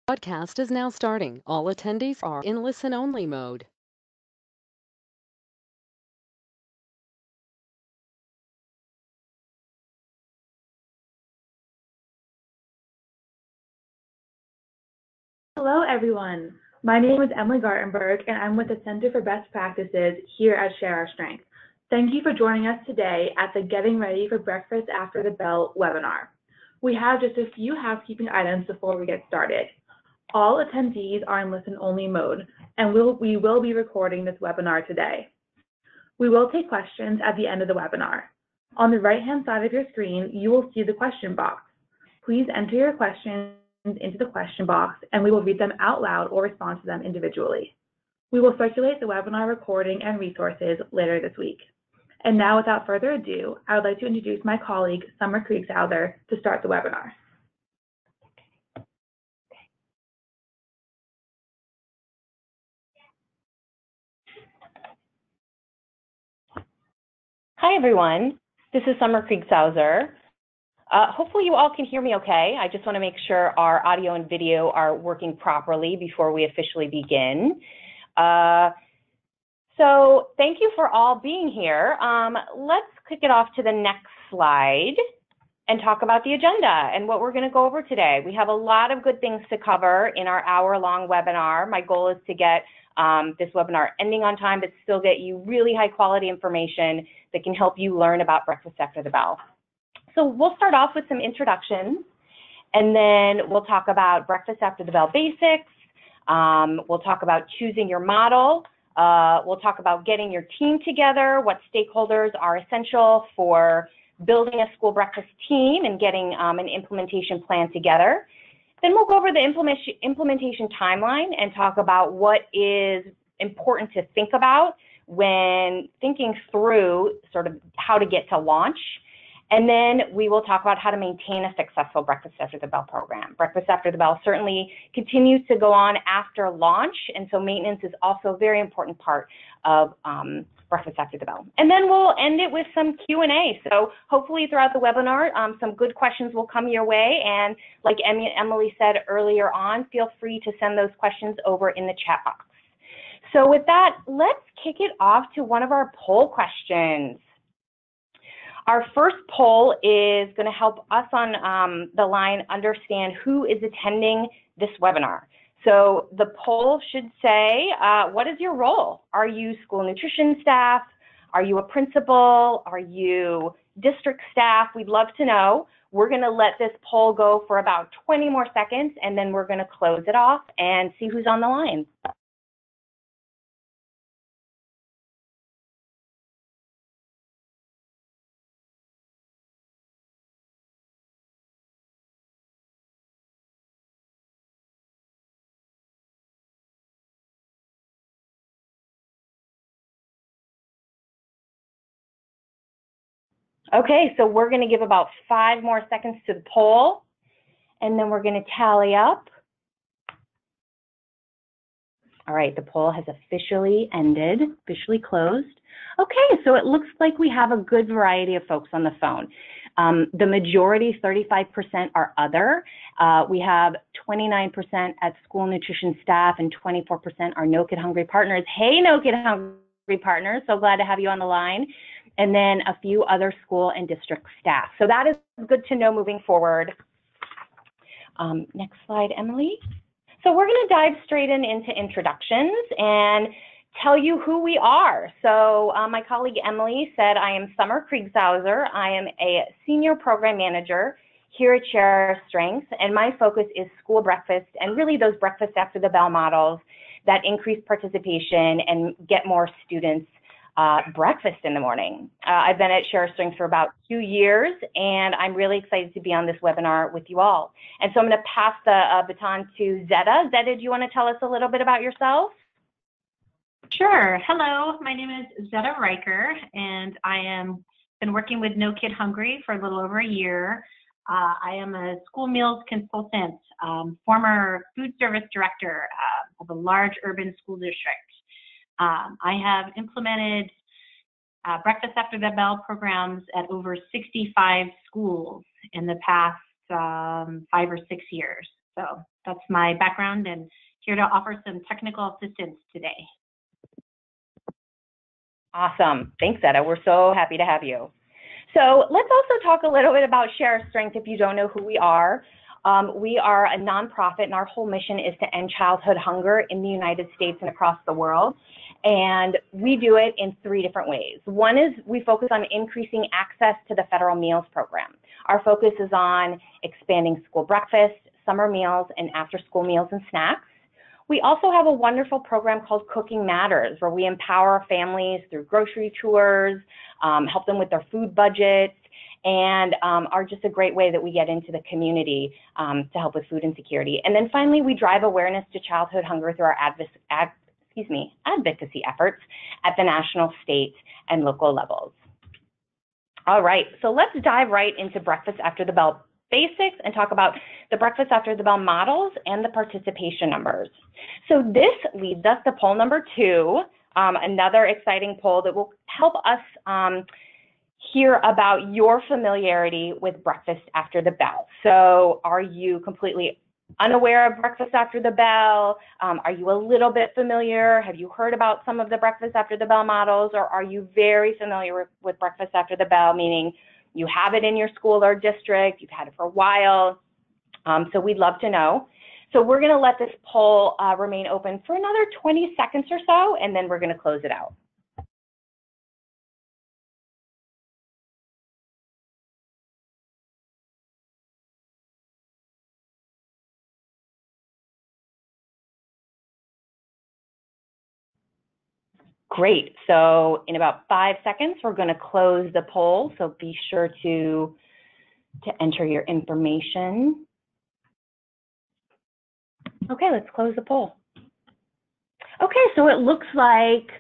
Broadcast is now starting. All attendees are in listen-only mode. Hello, everyone. My name is Emily Gartenberg, and I'm with the Center for Best Practices here at Share Our Strength. Thank you for joining us today at the Getting Ready for Breakfast After the Bell webinar. We have just a few housekeeping items before we get started. All attendees are in listen-only mode, and we will be recording this webinar today. We will take questions at the end of the webinar. On the right-hand side of your screen, you will see the question box. Please enter your questions into the question box, and we will read them out loud or respond to them individually. We will circulate the webinar recording and resources later this week. And now, without further ado, I would like to introduce my colleague, Summer Kriegshauser, to start the webinar. Hi, everyone. This is Summer Kriegshauser. Hopefully you all can hear me okay. I just want to make sure our audio and video are working properly before we officially begin. So thank you for all being here. Let's kick it off to the next slide and talk about the agenda and what we're going to go over today. We have a lot of good things to cover in our hour-long webinar. My goal is to get this webinar ending on time, but still get you really high-quality information that can help you learn about Breakfast After the Bell. So we'll start off with some introductions, and then we'll talk about Breakfast After the Bell basics. We'll talk about choosing your model. We'll talk about getting your team together, what stakeholders are essential for building a school breakfast team and getting an implementation plan together. Then we'll go over the implementation timeline and talk about what is important to think about when thinking through sort of how to get to launch. And then we will talk about how to maintain a successful Breakfast After the Bell program. Breakfast After the Bell certainly continues to go on after launch, and so maintenance is also a very important part of Breakfast After the Bell. And then we'll end it with some Q&A. So hopefully throughout the webinar, some good questions will come your way. And like Emily said earlier on, feel free to send those questions over in the chat box. So with that, let's kick it off to one of our poll questions. Our first poll is going to help us on the line understand who is attending this webinar. So the poll should say, what is your role? Are you school nutrition staff? Are you a principal? Are you district staff? We'd love to know. We're going to let this poll go for about 20 more seconds, and then we're going to close it off and see who's on the line. Okay, so we're going to give about 5 more seconds to the poll, and then we're going to tally up. All right, the poll has officially ended, officially closed. Okay, so it looks like we have a good variety of folks on the phone. The majority, 35%, are other. We have 29% at school nutrition staff and 24% are No Kid Hungry partners. Hey, No Kid Hungry partners, so glad to have you on the line. And then a few other school and district staff. So that is good to know moving forward. Next slide, Emily. So we're going to dive straight into introductions and tell you who we are. So my colleague Emily said I am Summer Kriegshauser. I am a senior program manager here at Share Our Strength, and my focus is school breakfast and really those Breakfast After the Bell models that increase participation and get more students breakfast in the morning. I've been at Share Our Strength for about 2 years, and I'm really excited to be on this webinar with you all. And so I'm going to pass the baton to Zeta. Zeta, do you want to tell us a little bit about yourself? Sure. Hello, my name is Zeta Riker, and I am been working with No Kid Hungry for a little over a year. I am a school meals consultant, former food service director of a large urban school district. I have implemented Breakfast After the Bell programs at over 65 schools in the past 5 or 6 years. So that's my background and here to offer some technical assistance today. Awesome. Thanks, Zetta. We're so happy to have you. So let's also talk a little bit about Share Our Strength if you don't know who we are. We are a nonprofit, and our whole mission is to end childhood hunger in the United States and across the world. And we do it in 3 different ways. One is we focus on increasing access to the federal meals program. Our focus is on expanding school breakfast, summer meals, and after-school meals and snacks. We also have a wonderful program called Cooking Matters, where we empower families through grocery tours, help them with their food budgets, and are just a great way that we get into the community to help with food insecurity. And then finally, we drive awareness to childhood hunger through our advocacy efforts at the national, state, and local levels. All right, so let's dive right into Breakfast After the Bell basics and talk about the Breakfast After the Bell models and the participation numbers. So this leads us to poll number 2, another exciting poll that will help us hear about your familiarity with Breakfast After the Bell. So are you completely unaware of Breakfast After the Bell? Are you a little bit familiar? Have you heard about some of the Breakfast After the Bell models, or are you very familiar with Breakfast After the Bell, meaning you have it in your school or district, you've had it for a while? So we'd love to know. So we're going to let this poll remain open for another 20 seconds or so, and then we're going to close it out. Great. So in about 5 seconds, we're going to close the poll. So be sure to enter your information. Okay, let's close the poll. Okay, so it looks like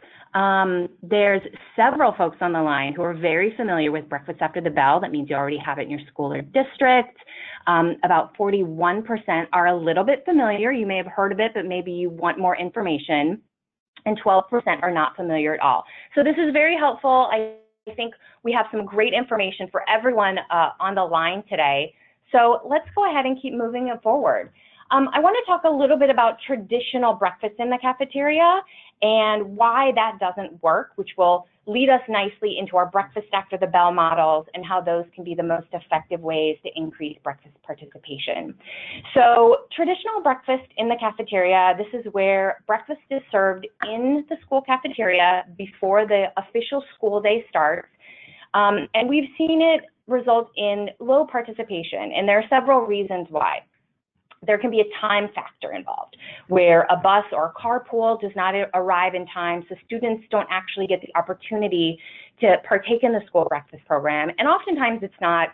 there's several folks on the line who are very familiar with Breakfast After the Bell. That means you already have it in your school or district. About 41% are a little bit familiar. You may have heard of it, but maybe you want more information. And 12% are not familiar at all. So this is very helpful. I think we have some great information for everyone on the line today. So let's go ahead and keep moving it forward. I want to talk a little bit about traditional breakfast in the cafeteria and why that doesn't work, which will lead us nicely into our Breakfast After the Bell models and how those can be the most effective ways to increase breakfast participation. So traditional breakfast in the cafeteria, this is where breakfast is served in the school cafeteria before the official school day starts. And we've seen it result in low participation, and there are several reasons why. There can be a time factor involved, where a bus or a carpool does not arrive in time, so students don't actually get the opportunity to partake in the school breakfast program. And oftentimes it's not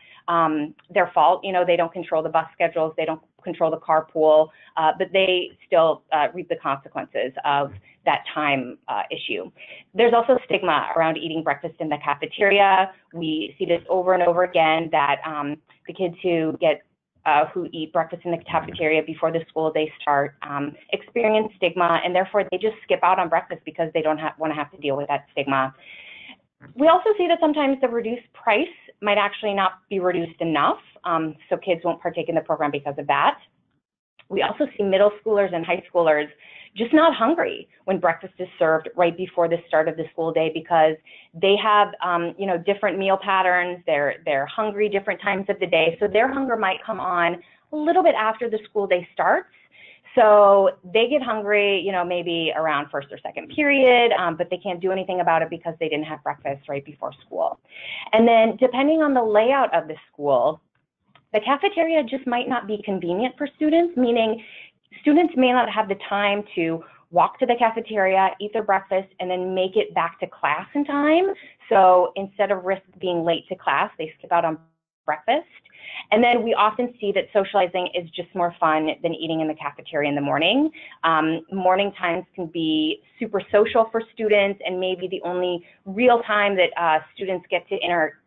their fault. You know, they don't control the bus schedules, they don't control the carpool, but they still reap the consequences of that time issue. There's also stigma around eating breakfast in the cafeteria. We see this over and over again, that the kids who eat breakfast in the cafeteria before the school day start experience stigma, and therefore they just skip out on breakfast because they don't want to have to deal with that stigma. We also see that sometimes the reduced price might actually not be reduced enough, so kids won't partake in the program because of that. We also see middle schoolers and high schoolers just not hungry when breakfast is served right before the start of the school day, because they have different meal patterns. They're hungry different times of the day, so their hunger might come on a little bit after the school day starts. So they get hungry, maybe around first or second period, but they can't do anything about it because they didn't have breakfast right before school. And then depending on the layout of the school, the cafeteria just might not be convenient for students, meaning students may not have the time to walk to the cafeteria, eat their breakfast, and then make it back to class in time. So instead of risk being late to class, they skip out on breakfast. And then we often see that socializing is just more fun than eating in the cafeteria in the morning. Morning times can be super social for students, and maybe the only real time that students get to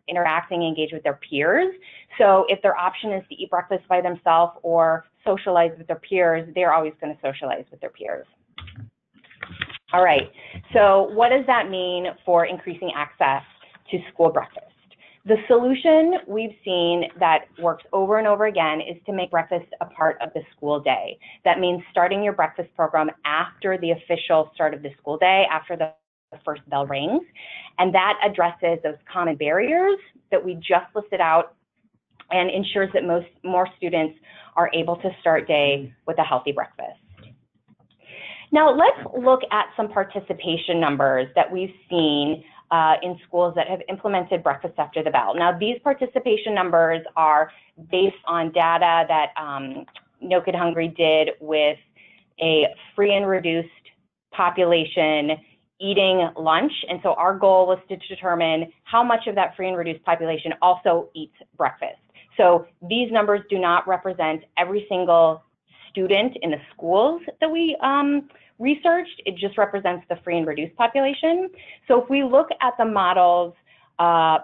interact and engage with their peers. So if their option is to eat breakfast by themselves or socialize with their peers, they're always going to socialize with their peers. All right, so what does that mean for increasing access to school breakfast? The solution we've seen that works over and over again is to make breakfast a part of the school day. That means starting your breakfast program after the official start of the school day, after the first bell rings, and that addresses those common barriers that we just listed out and ensures that more students are able to start day with a healthy breakfast. Now let's look at some participation numbers that we've seen in schools that have implemented breakfast after the bell. Now these participation numbers are based on data that No Kid Hungry did with a free and reduced population eating lunch. And so our goal was to determine how much of that free and reduced population also eats breakfast. So these numbers do not represent every single student in the schools that we researched. It just represents the free and reduced population. So if we look at the models,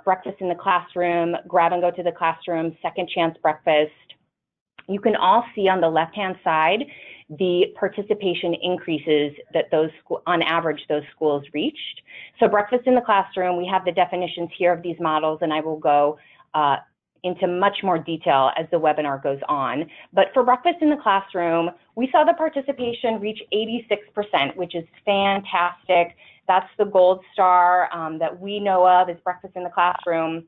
breakfast in the classroom, grab and go to the classroom, second chance breakfast, you can all see on the left-hand side the participation increases that on average, those schools reached. So breakfast in the classroom, we have the definitions here of these models, and I will go into much more detail as the webinar goes on. But for breakfast in the classroom, we saw the participation reach 86%, which is fantastic. That's the gold star that we know of as breakfast in the classroom.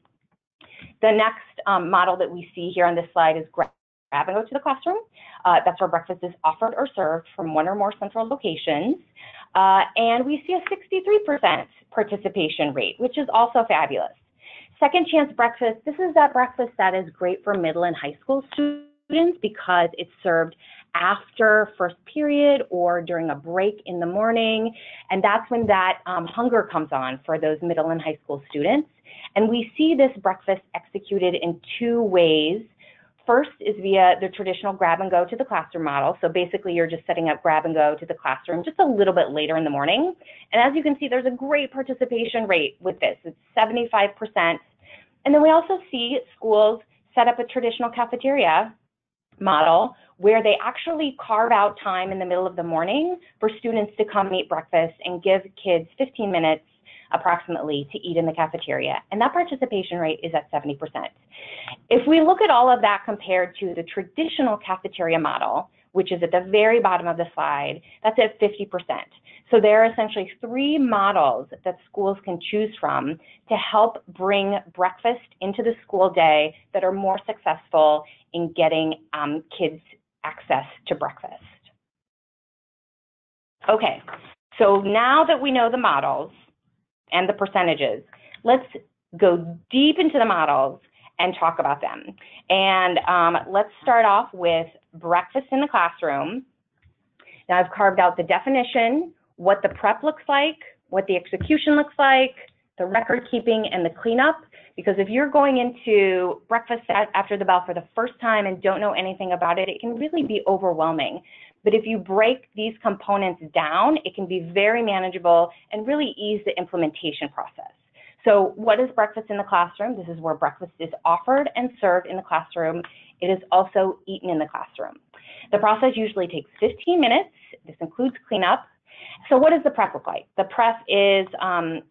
The next model that we see here on this slide is grab and go to the classroom. That's where breakfast is offered or served from one or more central locations. And we see a 63% participation rate, which is also fabulous. Second chance breakfast, this is that breakfast that is great for middle and high school students because it's served after first period or during a break in the morning. And that's when that hunger comes on for those middle and high school students. And we see this breakfast executed in two ways. First is via the traditional grab and go to the classroom model. So basically you're just setting up grab and go to the classroom just a little bit later in the morning. And as you can see, there's a great participation rate with this. It's 75%. And then we also see schools set up a traditional cafeteria model where they actually carve out time in the middle of the morning for students to come eat breakfast and give kids 15 minutes approximately to eat in the cafeteria. And that participation rate is at 70%. If we look at all of that compared to the traditional cafeteria model, which is at the very bottom of the slide, that's at 50%. So there are essentially three models that schools can choose from to help bring breakfast into the school day that are more successful in getting kids access to breakfast. Okay, so now that we know the models and the percentages, let's go deep into the models and talk about them. And let's start off with breakfast in the classroom. Now I've carved out the definition, what the prep looks like, what the execution looks like, the record keeping and the cleanup, because if you're going into breakfast after the bell for the first time and don't know anything about it, it can really be overwhelming. But if you break these components down, it can be very manageable and really ease the implementation process. So what is breakfast in the classroom? This is where breakfast is offered and served in the classroom. It is also eaten in the classroom. The process usually takes 15 minutes. This includes cleanup. So what does the prep look like? The prep is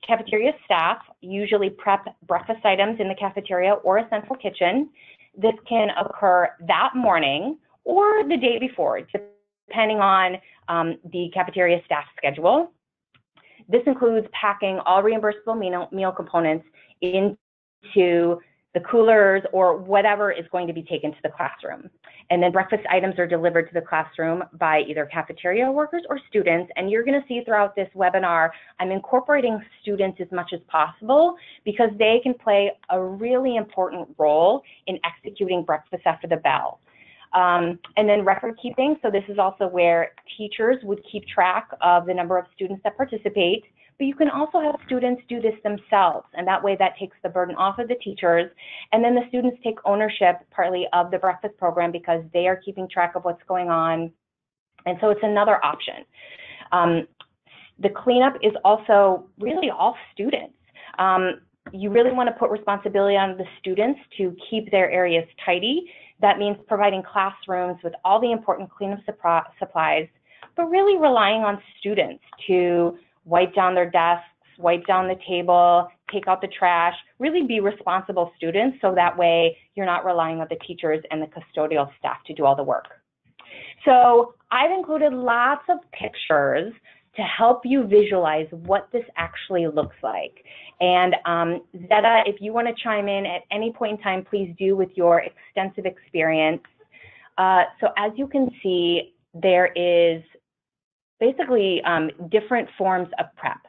cafeteria staff usually prep breakfast items in the cafeteria or a central kitchen. This can occur that morning or the day before, depending on the cafeteria staff schedule. This includes packing all reimbursable meal components into the coolers or whatever is going to be taken to the classroom. And then breakfast items are delivered to the classroom by either cafeteria workers or students. And you're going to see throughout this webinar, I'm incorporating students as much as possible because they can play a really important role in executing breakfast after the bell. And then record keeping. So this is also where teachers would keep track of the number of students that participate, but you can also have students do this themselves. And that way that takes the burden off of the teachers. And then the students take ownership partly of the breakfast program because they are keeping track of what's going on. And so it's another option. The cleanup is also really all students. You really want to put responsibility on the students to keep their areas tidy. That means providing classrooms with all the important cleanup supplies, but really relying on students to wipe down their desks, wipe down the table, take out the trash, really be responsible students, so that way you're not relying on the teachers and the custodial staff to do all the work. So I've included lots of pictures to help you visualize what this actually looks like. And Zeta, if you want to chime in at any point in time, please do with your extensive experience. So as you can see, there is basically different forms of prep.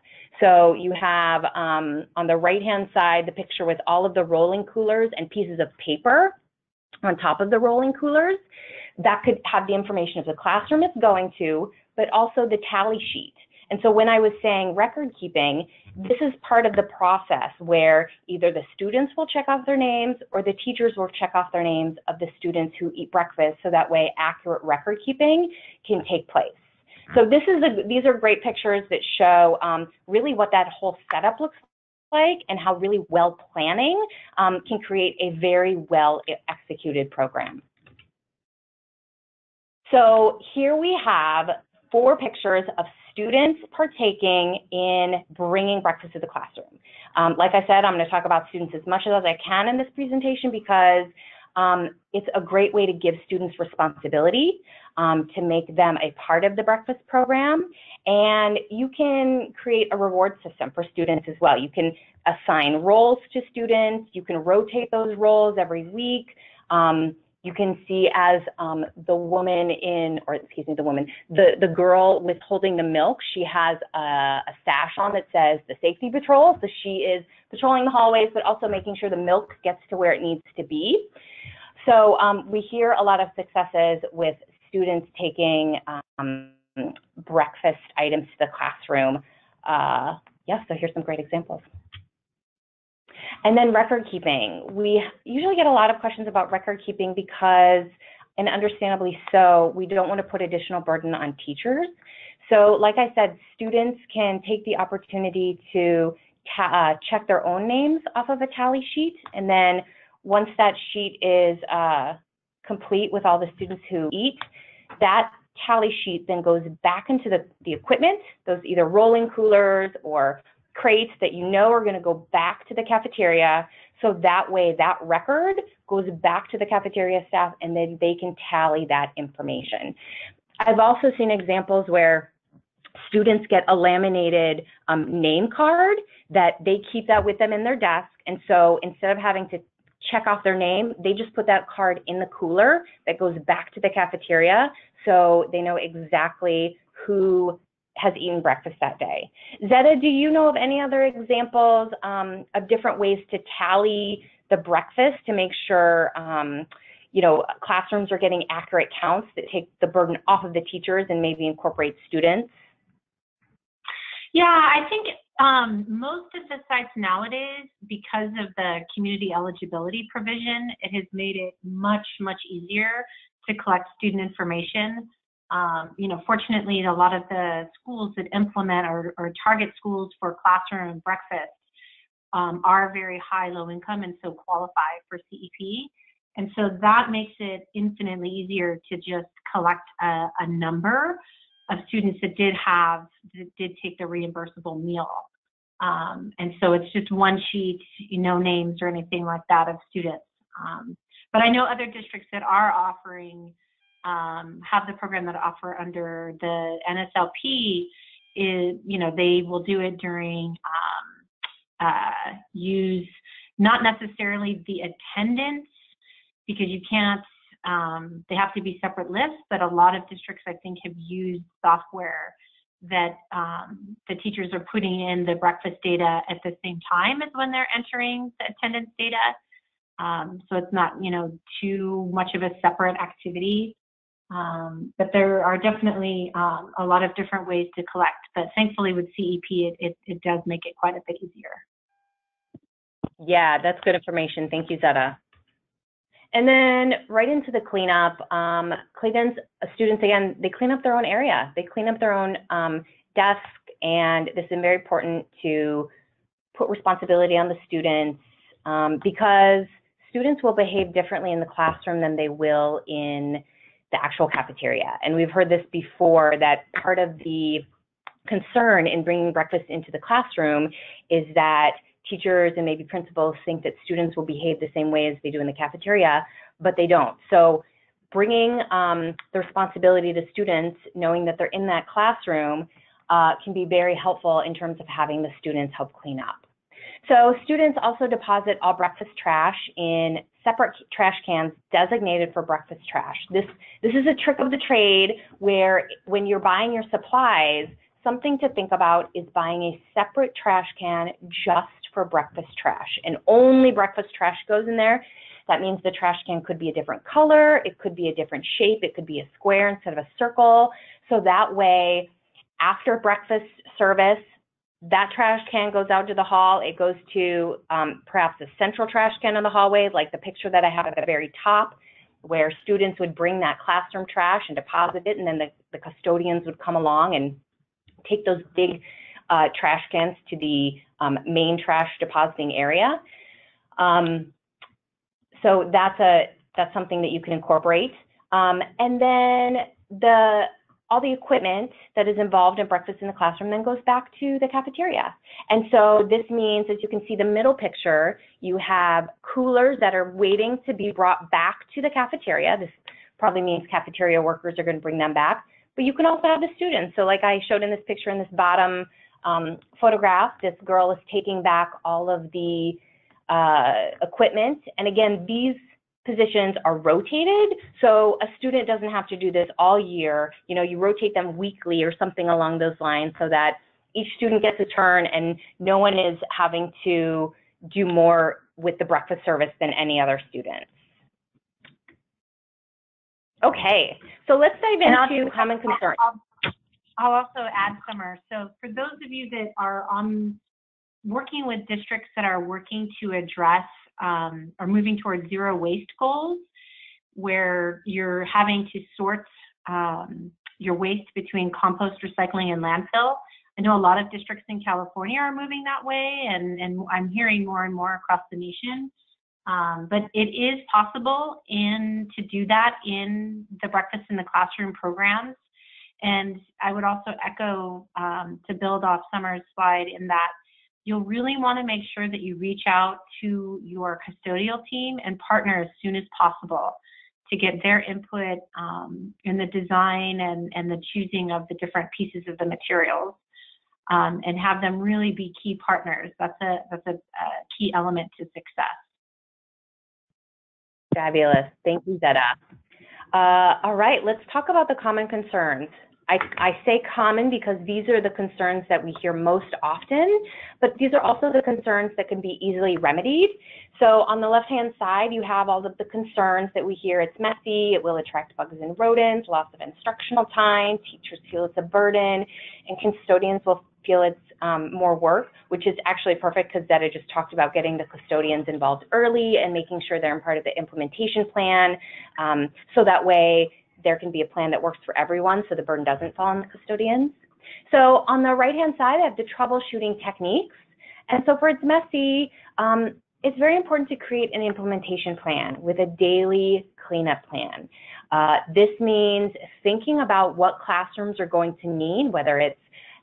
So you have on the right-hand side, the picture with all of the rolling coolers and pieces of paper on top of the rolling coolers. That could have the information of the classroom it's going to, but also the tally sheet. And so when I was saying record keeping, this is part of the process where either the students will check off their names or the teachers will check off their names of the students who eat breakfast, so that way accurate record keeping can take place. So these are great pictures that show really what that whole setup looks like and how really well planning can create a very well executed program. So here we have 4 pictures of students partaking in bringing breakfast to the classroom. Like I said, I'm going to talk about students as much as I can in this presentation because it's a great way to give students responsibility, to make them a part of the breakfast program. And you can create a reward system for students as well. You can assign roles to students. You can rotate those roles every week. You can see as the woman the girl with holding the milk, she has a sash on that says the safety patrol. So she is patrolling the hallways, but also making sure the milk gets to where it needs to be. So we hear a lot of successes with students taking breakfast items to the classroom. So here's some great examples. And then record keeping. We usually get a lot of questions about record keeping because, and understandably so, we don't want to put additional burden on teachers. So like I said, students can take the opportunity to check their own names off of a tally sheet. And then once that sheet is complete with all the students who eat, that tally sheet then goes back into the equipment, those either rolling coolers or crates that you know are going to go back to the cafeteria. So that way that record goes back to the cafeteria staff and then they can tally that information. I've also seen examples where students get a laminated name card that they keep that with them in their desk. And so instead of having to check off their name, they just put that card in the cooler that goes back to the cafeteria so they know exactly who has eaten breakfast that day. Zeta, do you know of any other examples of different ways to tally the breakfast to make sure classrooms are getting accurate counts that take the burden off of the teachers and maybe incorporate students? Yeah, I think most of the sites nowadays, because of the community eligibility provision, it has made it much, much easier to collect student information. Fortunately, a lot of the schools that implement or target schools for classroom breakfast are very high, low income and so qualify for CEP. And so that makes it infinitely easier to just collect a number of students that did take the reimbursable meal. And so it's just one sheet, no names or anything like that of students. But I know other districts that are offering have the program that offer under the NSLP is, they will do it during use not necessarily the attendance because you can't, they have to be separate lists, but a lot of districts I think have used software that the teachers are putting in the breakfast data at the same time as when they're entering the attendance data. So it's not, too much of a separate activity. But there are definitely a lot of different ways to collect. But thankfully with CEP, it does make it quite a bit easier. Yeah, that's good information. Thank you, Zeta. And then right into the cleanup, Cleveland's students, again, they clean up their own area. They clean up their own desk, and this is very important to put responsibility on the students because students will behave differently in the classroom than they will in the actual cafeteria. And we've heard this before, that part of the concern in bringing breakfast into the classroom is that teachers and maybe principals think that students will behave the same way as they do in the cafeteria, but they don't. So bringing the responsibility to students, knowing that they're in that classroom, can be very helpful in terms of having the students help clean up. So students also deposit all breakfast trash in separate trash cans designated for breakfast trash. This is a trick of the trade where when you're buying your supplies, something to think about is buying a separate trash can just for breakfast trash, and only breakfast trash goes in there. That means the trash can could be a different color, it could be a different shape, it could be a square instead of a circle. So that way, after breakfast service, that trash can goes out to the hall. It goes to perhaps a central trash can in the hallway, like the picture that I have at the very top, where students would bring that classroom trash and deposit it, and then the custodians would come along and take those big trash cans to the main trash depositing area. So that's something that you can incorporate. And then all the equipment that is involved in breakfast in the classroom then goes back to the cafeteria. And so this means, as you can see the middle picture, you have coolers that are waiting to be brought back to the cafeteria. This probably means cafeteria workers are going to bring them back, but you can also have the students. So like I showed in this picture in this bottom photograph, this girl is taking back all of the equipment. And again, these positions are rotated, so a student doesn't have to do this all year. You know, you rotate them weekly or something along those lines so that each student gets a turn and no one is having to do more with the breakfast service than any other student. Okay, so let's dive into common concerns. I'll also add, Summer. So for those of you that are working with districts that are working to address or moving towards zero waste goals, where you're having to sort your waste between compost, recycling, and landfill. I know a lot of districts in California are moving that way, and I'm hearing more and more across the nation. But it is possible to do that in the Breakfast in the Classroom programs. And I would also echo to build off Summer's slide in that you'll really want to make sure that you reach out to your custodial team and partner as soon as possible to get their input in the design and the choosing of the different pieces of the materials, and have them really be key partners. That's a key element to success. Fabulous. Thank you, Zeta. All right, let's talk about the common concerns. I say common because these are the concerns that we hear most often, but these are also the concerns that can be easily remedied. So on the left-hand side, you have all of the concerns that we hear. It's messy, it will attract bugs and rodents, loss of instructional time, teachers feel it's a burden, and custodians will feel it's more work, which is actually perfect because Zeta just talked about getting the custodians involved early and making sure they're part of the implementation plan, so that way there can be a plan that works for everyone so the burden doesn't fall on the custodians. So on the right-hand side, I have the troubleshooting techniques. And so for It's Messy, it's very important to create an implementation plan with a daily cleanup plan. This means thinking about what classrooms are going to need, whether it's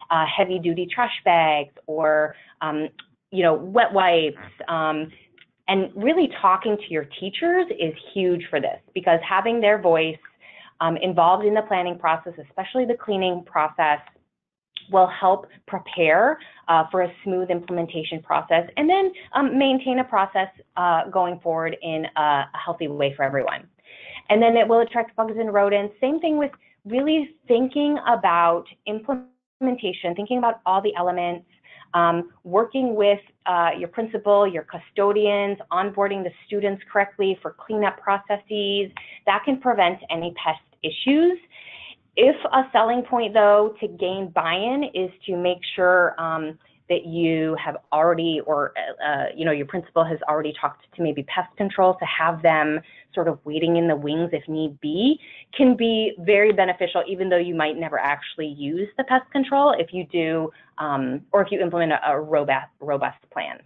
heavy-duty trash bags or wet wipes, and really talking to your teachers is huge for this, because having their voice involved in the planning process, especially the cleaning process, will help prepare for a smooth implementation process, and then maintain a process going forward in a healthy way for everyone. And then it will attract bugs and rodents. Same thing with really thinking about implementation, thinking about all the elements, working with your principal, your custodians, onboarding the students correctly for cleanup processes. That can prevent any pest issues. If a selling point, though, to gain buy-in is to make sure that you have already, or your principal has already talked to maybe pest control, to have them sort of waiting in the wings if need be, can be very beneficial, even though you might never actually use the pest control if you do, or if you implement a robust plan.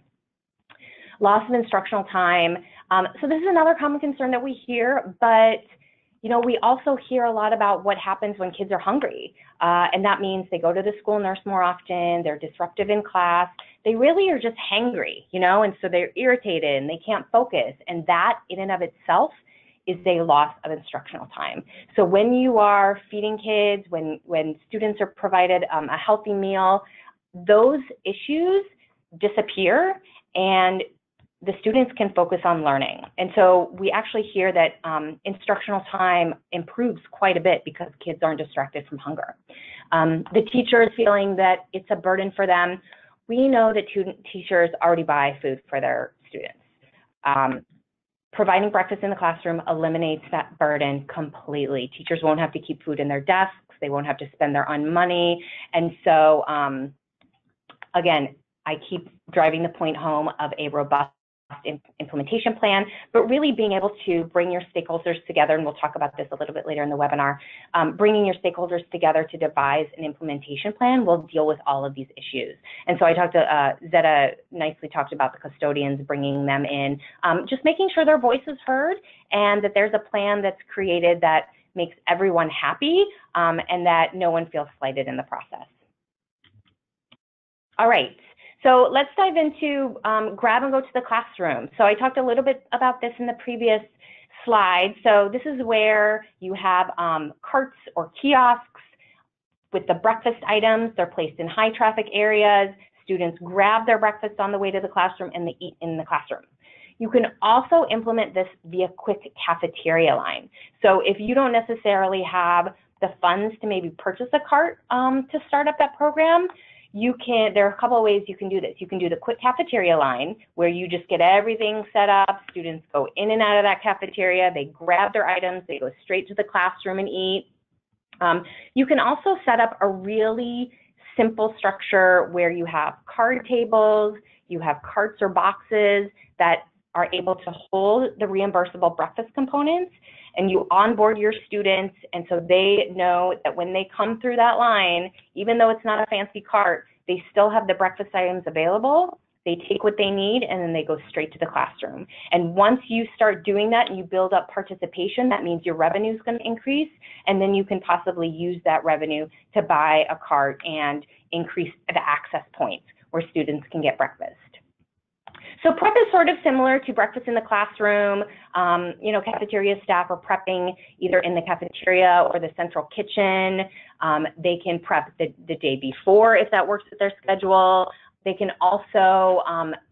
Loss of instructional time. So this is another common concern that we hear, but you know, we also hear a lot about what happens when kids are hungry. And that means they go to the school nurse more often, they're disruptive in class, they really are just hangry, you know, and so they're irritated and they can't focus. And that in and of itself is a loss of instructional time. So when you are feeding kids, when students are provided a healthy meal, those issues disappear and the students can focus on learning. And so we actually hear that instructional time improves quite a bit because kids aren't distracted from hunger. The teacher is feeling that it's a burden for them. We know that teachers already buy food for their students. Providing breakfast in the classroom eliminates that burden completely. Teachers won't have to keep food in their desks. They won't have to spend their own money. And so, again, I keep driving the point home of a robust implementation plan, but really being able to bring your stakeholders together, and we'll talk about this a little bit later in the webinar, bringing your stakeholders together to devise an implementation plan will deal with all of these issues. And so I talked to, Zeta nicely talked about the custodians, bringing them in, just making sure their voice is heard and that there's a plan that's created that makes everyone happy and that no one feels slighted in the process. All right. So let's dive into grab and go to the classroom. So I talked a little bit about this in the previous slide. So this is where you have carts or kiosks with the breakfast items. They're placed in high traffic areas. Students grab their breakfast on the way to the classroom and they eat in the classroom. You can also implement this via quick cafeteria line. So if you don't necessarily have the funds to maybe purchase a cart to start up that program, there are a couple of ways you can do this. You can do the quick cafeteria line where you just get everything set up. Students go in and out of that cafeteria. They grab their items. They go straight to the classroom and eat. You can also set up a really simple structure where you have card tables, you have carts or boxes that are able to hold the reimbursable breakfast components, and you onboard your students, and so they know that when they come through that line, even though it's not a fancy cart, they still have the breakfast items available. They take what they need, and then they go straight to the classroom. And once you start doing that and you build up participation, that means your revenue is going to increase, and then you can possibly use that revenue to buy a cart and increase the access points where students can get breakfast. So prep is sort of similar to breakfast in the classroom. You know, cafeteria staff are prepping either in the cafeteria or the central kitchen. They can prep the day before if that works with their schedule. They can also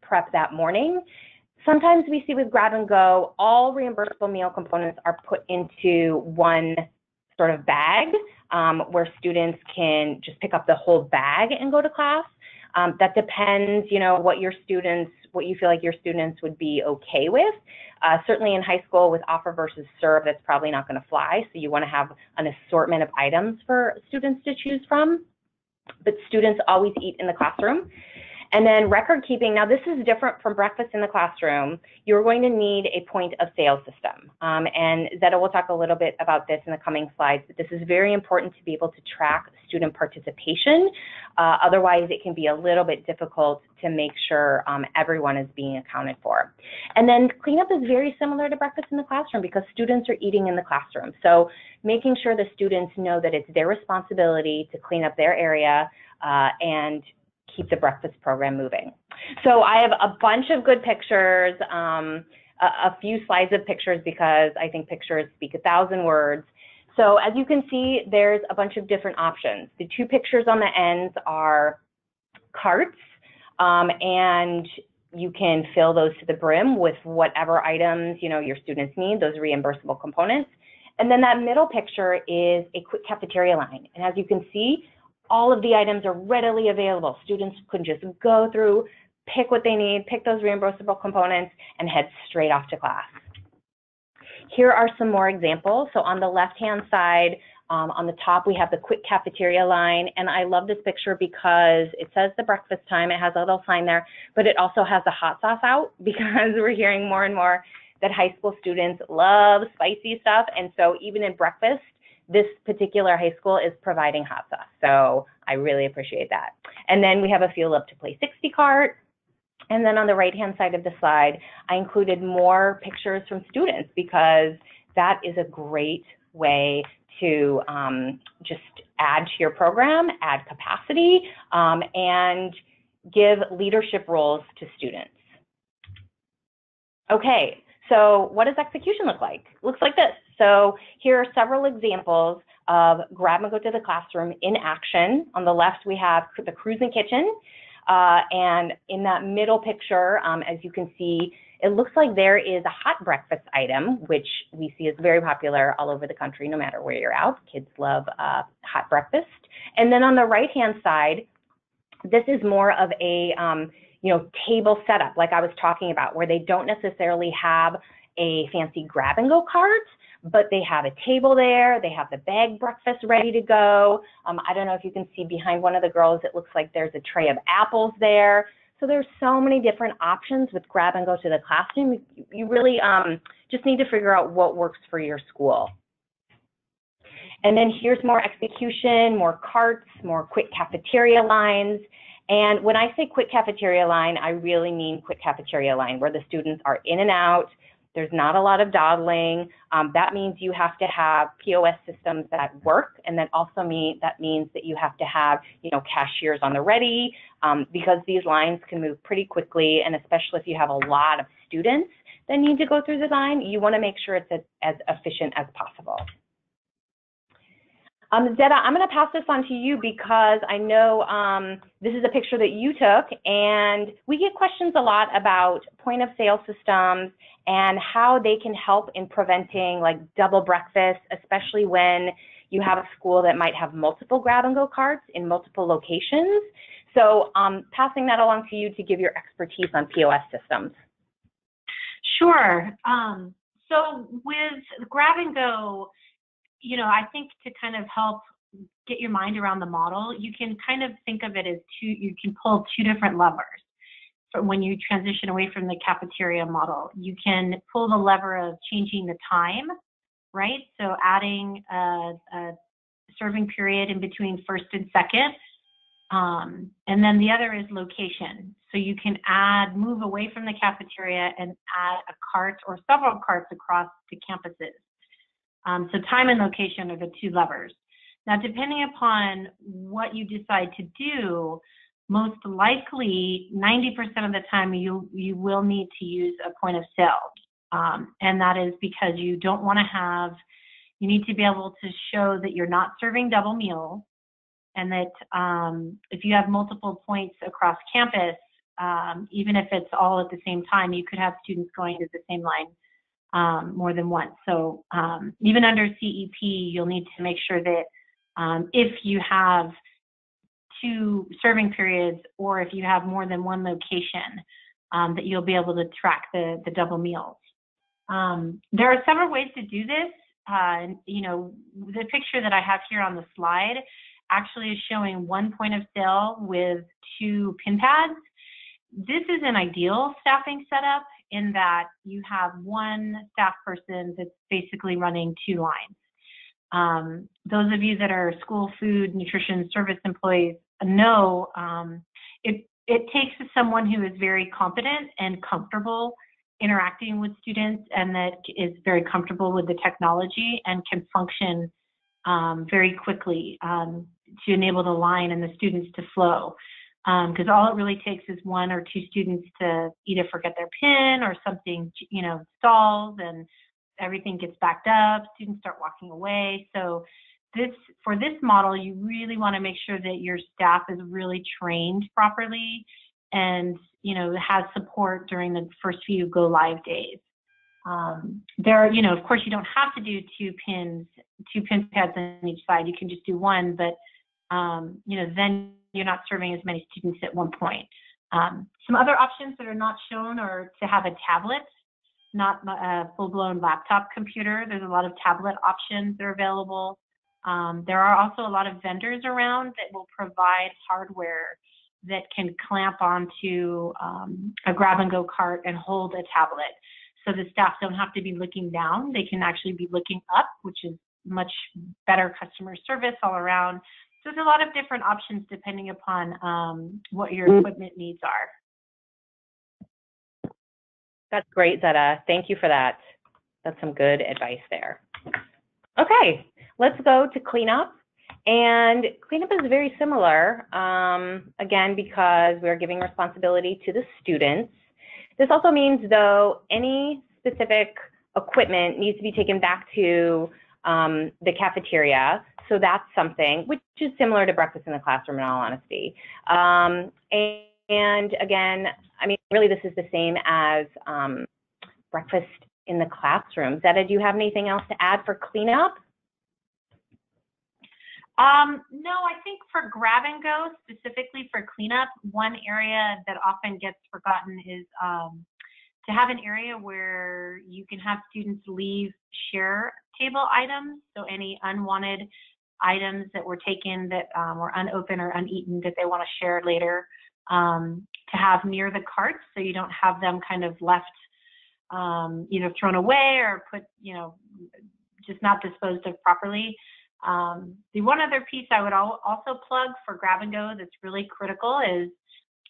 prep that morning. Sometimes we see with grab and go, all reimbursable meal components are put into one sort of bag where students can just pick up the whole bag and go to class. That depends, you know, what you feel like your students would be okay with. Certainly in high school with offer versus serve, that's probably not going to fly. So you want to have an assortment of items for students to choose from. But students always eat in the classroom. And then record keeping, now this is different from breakfast in the classroom. You're going to need a point of sale system. And Zeta will talk a little bit about this in the coming slides, but this is very important to be able to track student participation. Otherwise, it can be a little bit difficult to make sure everyone is being accounted for. And then cleanup is very similar to breakfast in the classroom because students are eating in the classroom. So making sure the students know that it's their responsibility to clean up their area and keep the breakfast program moving. So I have a bunch of good pictures, a few slides of pictures because I think pictures speak 1,000 words. So as you can see, there's a bunch of different options. The two pictures on the ends are carts, and you can fill those to the brim with whatever items, you know, your students need, those reimbursable components. And then that middle picture is a quick cafeteria line. And as you can see, all of the items are readily available. Students can just go through, pick what they need, pick those reimbursable components, and head straight off to class. Here are some more examples. So on the left-hand side, on the top, we have the quick cafeteria line. And I love this picture because it says the breakfast time. It has a little sign there, but it also has the hot sauce out because we're hearing more and more that high school students love spicy stuff. And so even in breakfast, this particular high school is providing hot sauce. So I really appreciate that. And then we have a Fuel Up to Play 60 cart. And then on the right-hand side of the slide, I included more pictures from students because that is a great way to just add to your program, add capacity, and give leadership roles to students. Okay, so what does execution look like? Looks like this. So here are several examples of grab and go to the classroom in action. On the left, we have the cruising kitchen. And in that middle picture, as you can see, it looks like there is a hot breakfast item, which we see is very popular all over the country, no matter where you're out. Kids love hot breakfast. And then on the right-hand side, this is more of a table setup, like I was talking about, where they don't necessarily have a fancy grab and go cart, but they have a table there, they have the bag breakfast ready to go. I don't know if you can see behind one of the girls, it looks like there's a tray of apples there. So there's so many different options with grab and go to the classroom. You really just need to figure out what works for your school. And then here's more execution, more carts, more quick cafeteria lines. And when I say quick cafeteria line, I really mean quick cafeteria line, where the students are in and out. There's not a lot of dawdling. That means you have to have POS systems that work, and that also means that you have to have, cashiers on the ready, because these lines can move pretty quickly, and especially if you have a lot of students that need to go through the line, you want to make sure it's as efficient as possible. Zeta, I'm going to pass this on to you because I know this is a picture that you took, and we get questions a lot about point of sale systems and how they can help in preventing like double breakfast, especially when you have a school that might have multiple grab and go carts in multiple locations. So passing that along to you to give your expertise on POS systems. Sure. So with grab and go, I think to kind of help get your mind around the model, you can kind of think of it as you can pull two different levers when you transition away from the cafeteria model. You can pull the lever of changing the time, right? So adding a serving period in between first and second. And then the other is location. So you can move away from the cafeteria and add a cart or several carts across the campuses. So time and location are the two levers. Now, depending upon what you decide to do, most likely 90% of the time you will need to use a point of sale. And that is because you don't want to you need to be able to show that you're not serving double meals, and that if you have multiple points across campus, even if it's all at the same time, you could have students going to the same line more than once. So even under CEP, you'll need to make sure that if you have two serving periods, or if you have more than one location, that you'll be able to track the double meals. There are several ways to do this. The picture that I have here on the slide actually is showing one point of sale with two pin pads. This is an ideal staffing setup in that you have one staff person that's basically running two lines. Those of you that are school food, nutrition, service employees know it takes someone who is very competent and comfortable interacting with students, and that is very comfortable with the technology and can function very quickly to enable the line and the students to flow. Because all it really takes is one or two students to either forget their pin or something, stalls and everything gets backed up, students start walking away. So for this model, you really want to make sure that your staff is really trained properly and, has support during the first few go live days. Of course, you don't have to do two pin pads on each side. You can just do one, but, then you're not serving as many students at one point. Some other options that are not shown are to have a tablet, not a full-blown laptop computer. There's a lot of tablet options that are available. There are also a lot of vendors around that will provide hardware that can clamp onto a grab-and-go cart and hold a tablet. So the staff don't have to be looking down. They can actually be looking up, which is much better customer service all around. So there's a lot of different options depending upon what your equipment needs are. That's great, Zeta. Thank you for that. That's some good advice there. Okay, let's go to cleanup. And cleanup is very similar, again, because we're giving responsibility to the students. This also means, though, any specific equipment needs to be taken back to the cafeteria. So that's something which is similar to breakfast in the classroom, in all honesty. And again, I mean, really, this is the same as breakfast in the classroom. Zeta, do you have anything else to add for cleanup? No, I think for grab and go, specifically for cleanup, one area that often gets forgotten is to have an area where you can have students leave share table items. So any unwanted items that were taken that were unopened or uneaten that they want to share later, to have near the carts, so you don't have them kind of left, thrown away or put, just not disposed of properly. The one other piece I would also plug for grab and go that's really critical is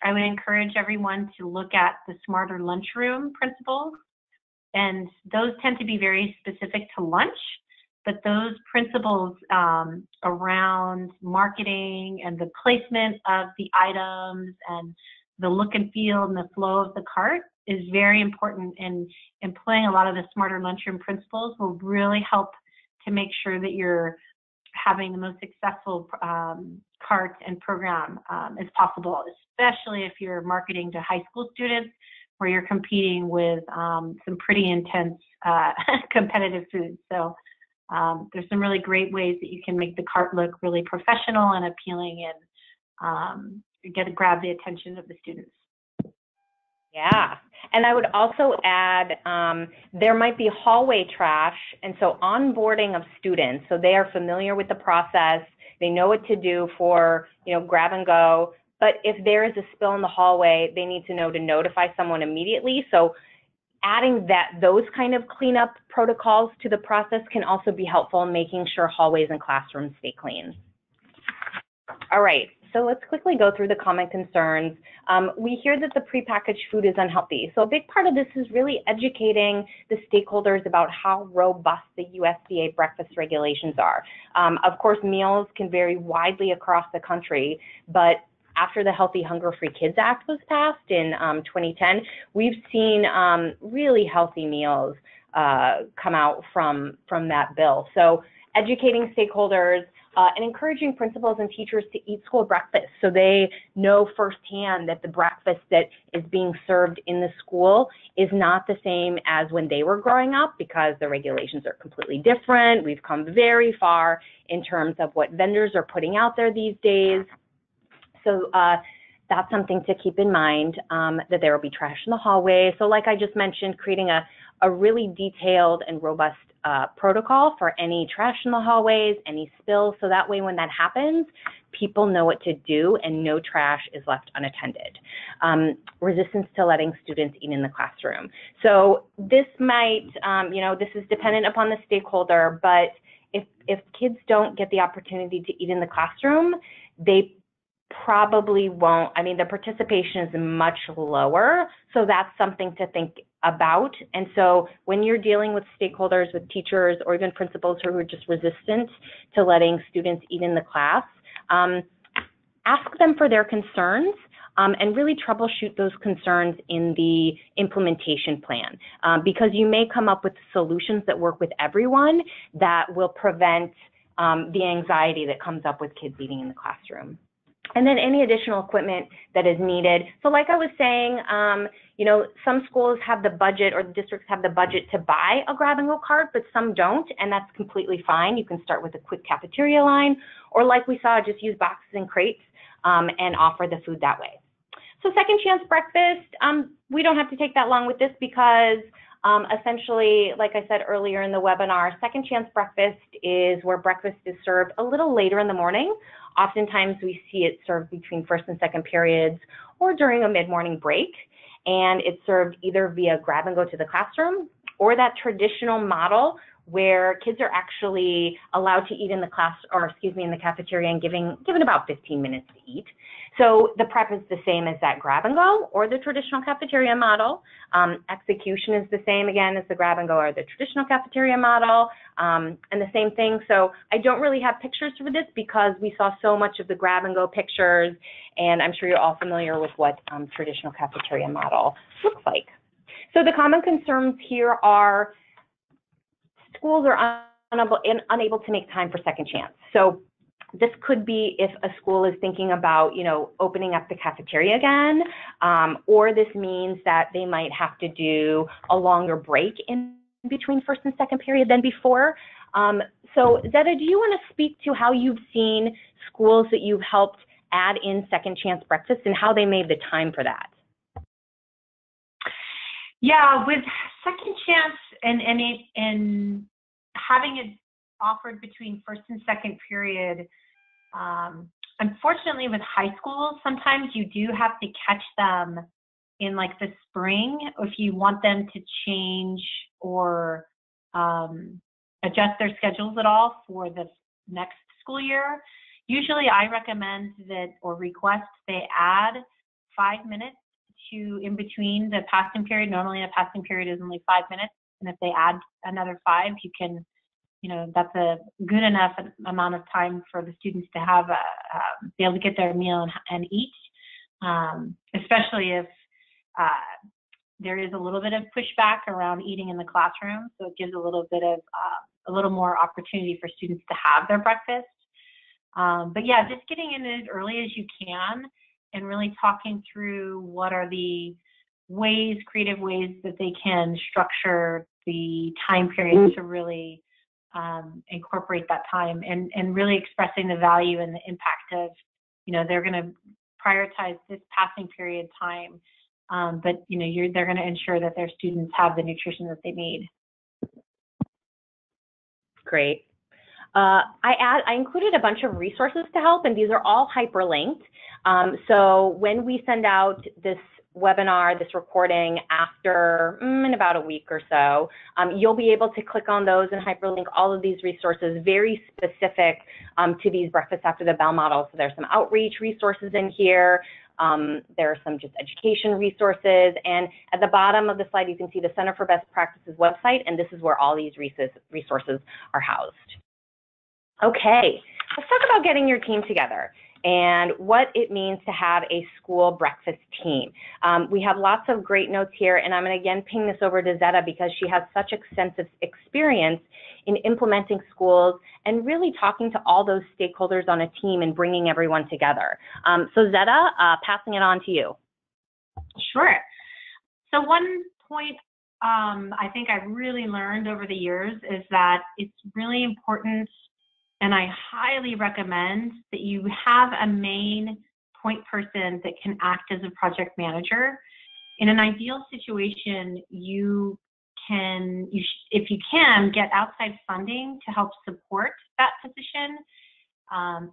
I would encourage everyone to look at the Smarter Lunchroom principles. And those tend to be very specific to lunch, but those principles around marketing and the placement of the items and the look and feel and the flow of the cart is very important, and employing a lot of the Smarter Lunchroom principles will really help to make sure that you're having the most successful cart and program as possible, especially if you're marketing to high school students where you're competing with some pretty intense competitive foods. So there's some really great ways that you can make the cart look really professional and appealing and grab the attention of the students. Yeah, and I would also add there might be hallway trash, and so onboarding of students, so they are familiar with the process, they know what to do for grab and go, but if there is a spill in the hallway, they need to know to notify someone immediately. So adding those kind of cleanup protocols to the process can also be helpful in making sure hallways and classrooms stay clean. All right. So let's quickly go through the common concerns. We hear that the prepackaged food is unhealthy. So a big part of this is really educating the stakeholders about how robust the USDA breakfast regulations are. Of course, meals can vary widely across the country, but after the Healthy Hunger Free Kids Act was passed in 2010, we've seen really healthy meals come out from that bill. So educating stakeholders, and encouraging principals and teachers to eat school breakfast so they know firsthand that the breakfast that is being served in the school is not the same as when they were growing up, because the regulations are completely different. We've come very far in terms of what vendors are putting out there these days. So that's something to keep in mind, that there will be trash in the hallway. So like I just mentioned, creating a really detailed and robust protocol for any trash in the hallways, any spills, so that way when that happens, people know what to do and no trash is left unattended. Resistance to letting students eat in the classroom. So this might, this is dependent upon the stakeholder, but if kids don't get the opportunity to eat in the classroom, they probably won't. I mean, the participation is much lower, so that's something to think about. And so when you're dealing with stakeholders, with teachers, or even principals who are just resistant to letting students eat in the class, ask them for their concerns and really troubleshoot those concerns in the implementation plan, because you may come up with solutions that work with everyone that will prevent the anxiety that comes up with kids eating in the classroom. And then any additional equipment that is needed. So like I was saying, some schools have the budget, or the districts have the budget to buy a grab and go cart, but some don't, and that's completely fine. You can start with a quick cafeteria line, or like we saw, just use boxes and crates and offer the food that way. So second chance breakfast, we don't have to take that long with this, because essentially, like I said earlier in the webinar, second chance breakfast is where breakfast is served a little later in the morning. Oftentimes we see it served between first and second periods or during a mid-morning break, and it's served either via grab and go to the classroom or that traditional model where kids are actually allowed to eat in the class, or excuse me, in the cafeteria, and given about 15 minutes to eat. So the prep is the same as that grab and go or the traditional cafeteria model. Execution is the same again as the grab and go or the traditional cafeteria model, and the same thing. So I don't really have pictures for this because we saw so much of the grab and go pictures, and I'm sure you're all familiar with what traditional cafeteria model looks like. So the common concerns here are schools are unable to make time for second chance. So this could be if a school is thinking about, opening up the cafeteria again, or this means that they might have to do a longer break in between first and second period than before. So Zeta, do you want to speak to how you've seen schools that you've helped add in second chance breakfast and how they made the time for that? Yeah, with second chance and having it offered between first and second period, unfortunately with high schools, sometimes you do have to catch them in like the spring if you want them to change or adjust their schedules at all for the next school year. Usually I recommend that or request they add 5 minutes to in between the passing period. Normally a passing period is only 5 minutes, and if they add another 5, you can, that's a good enough amount of time for the students to have be able to get their meal and eat, especially if there is a little bit of pushback around eating in the classroom. So it gives a little bit of a little more opportunity for students to have their breakfast. But yeah, just getting in as early as you can and really talking through what are the creative ways that they can structure the time period to really incorporate that time and really expressing the value and the impact of, they're going to prioritize this passing period time, but they're going to ensure that their students have the nutrition that they need. Great. I included a bunch of resources to help, and these are all hyperlinked. So when we send out this webinar, this recording after in about a week or so, you'll be able to click on those and hyperlink all of these resources very specific to these breakfast after the bell models. So there's some outreach resources in here. There are some just education resources, and at the bottom of the slide you can see the Center for Best Practices website, and this is where all these resources are housed. Okay, let's talk about getting your team together and what it means to have a school breakfast team. We have lots of great notes here, and I'm going to again ping this over to Zeta because she has such extensive experience in implementing schools and really talking to all those stakeholders on a team and bringing everyone together. So Zeta, passing it on to you. Sure. So one point I think I've really learned over the years is that it's really important, and I highly recommend that you have a main point person that can act as a project manager. In an ideal situation, you can, if you can, get outside funding to help support that position.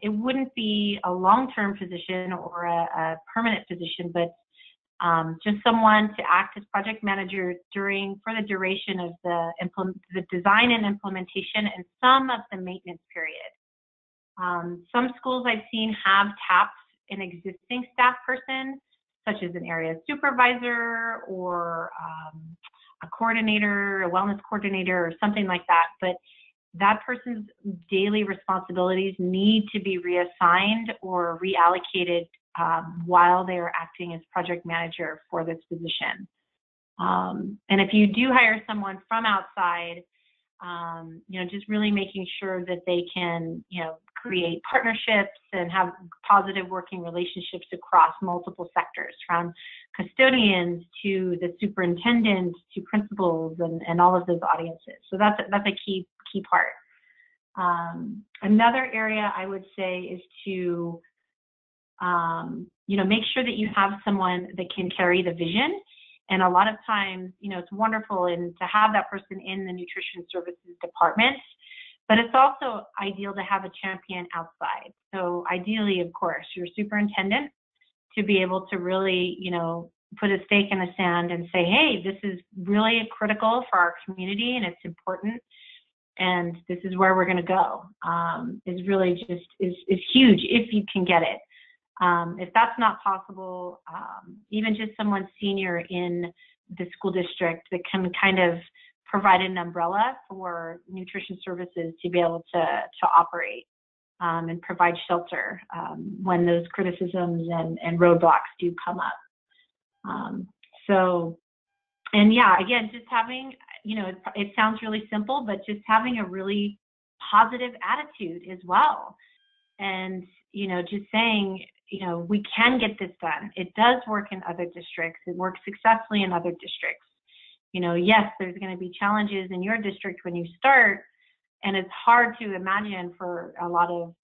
It wouldn't be a long-term position or a permanent position, but just someone to act as project manager for the duration of the design and implementation and some of the maintenance period. Some schools I've seen have tapped an existing staff person, such as an area supervisor or a coordinator, a wellness coordinator, or something like that. But that person's daily responsibilities need to be reassigned or reallocated while they are acting as project manager for this position. And if you do hire someone from outside, just really making sure that they can, create partnerships and have positive working relationships across multiple sectors, from custodians to the superintendents to principals and all of those audiences. So that's a key part. Another area I would say is to, make sure that you have someone that can carry the vision. And a lot of times, it's wonderful to have that person in the nutrition services department, but it's also ideal to have a champion outside. So ideally, of course, your superintendent to be able to really, put a stake in the sand and say, hey, this is really critical for our community and it's important. and this is where we're going to go, is really just is huge if you can get it. If that's not possible, even just someone senior in the school district that can kind of provide an umbrella for nutrition services to be able to operate and provide shelter when those criticisms and roadblocks do come up. And yeah, again, just having, it sounds really simple, but just having a really positive attitude as well. And, just saying, we can get this done. It does work in other districts. It works successfully in other districts. Yes, there's going to be challenges in your district when you start, and it's hard to imagine for a lot of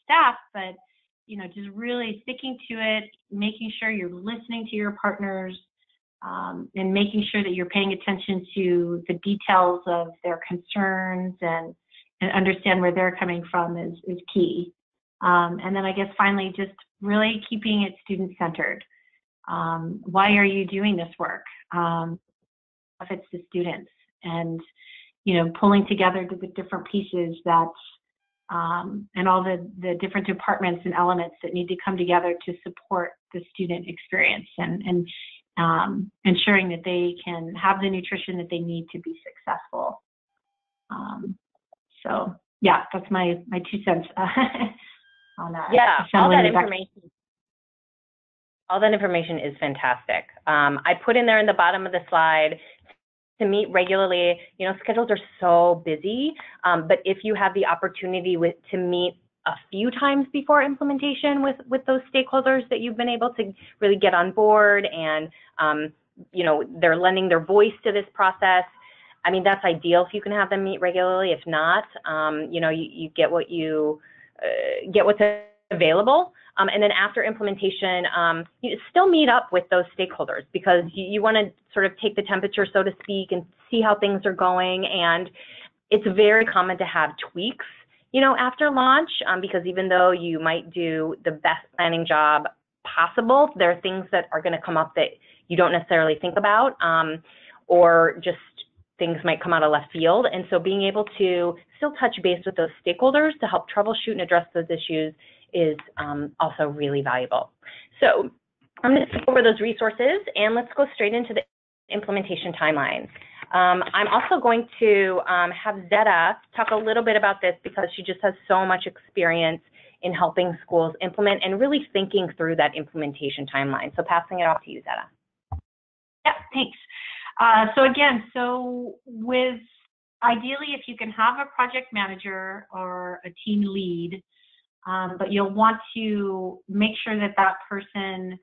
staff, but, just really sticking to it, making sure you're listening to your partners, and making sure that you're paying attention to the details of their concerns and understand where they're coming from is key. And then I guess finally, just really keeping it student-centered. Why are you doing this work? If it's the students, and pulling together the different pieces that and all the different departments and elements that need to come together to support the student experience and ensuring that they can have the nutrition that they need to be successful. So yeah, that's my 2 cents on that. Yeah, all that information is fantastic. I put in there in the bottom of the slide to meet regularly. Schedules are so busy, but if you have the opportunity to meet a few times before implementation with those stakeholders that you've been able to really get on board, and they're lending their voice to this process, I mean, that's ideal if you can have them meet regularly. If not, you get what you get what's available. And then after implementation, you still meet up with those stakeholders, because you want to sort of take the temperature, so to speak, and see how things are going. And it's very common to have tweaks, after launch, because even though you might do the best planning job possible, there are things that are going to come up that you don't necessarily think about, or just things might come out of left field. And so being able to still touch base with those stakeholders to help troubleshoot and address those issues is also really valuable. So I'm going to skip over those resources, and let's go straight into the implementation timeline. I'm also going to have Zeta talk a little bit about this, because she just has so much experience in helping schools implement and really thinking through that implementation timeline. So passing it off to you, Zeta. Yeah, thanks. So with ideally, if you can have a project manager or a team lead, but you'll want to make sure that that person